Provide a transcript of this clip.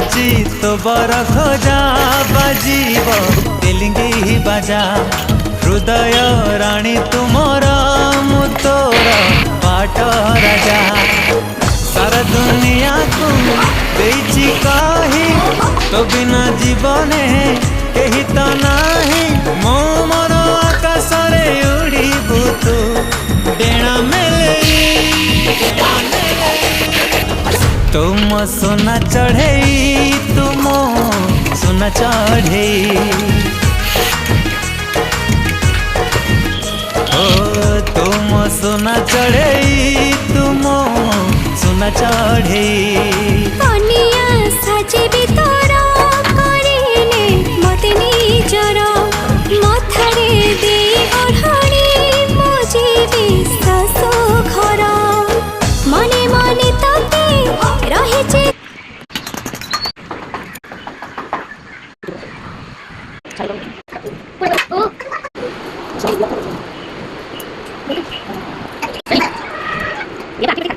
ଆସିଛି ତୋ ବର ଖୋଜା ବାଜିବ ତେଲିଙ୍ଗି ବାଜା ହୃଦୟ ରାଣୀ ତୁମର ମୁଁ ତୋର ପାଟ ରାଜା सारा दुनिया को देइछि कही तो बिना जीवने कही तो नाही मो मोर आकाश रे उड़ीबु तू डेणा मेले तुम सोना चढ़ई तुम सोना चढ़ई ओ तुम सोना चढ़ई तुम सोना चढ़ई कनिया साजेबी तोरा करिले मते निजर मथारे दे ओढ़णी मोजीबी सासो घर मने मने तते रहिचे ये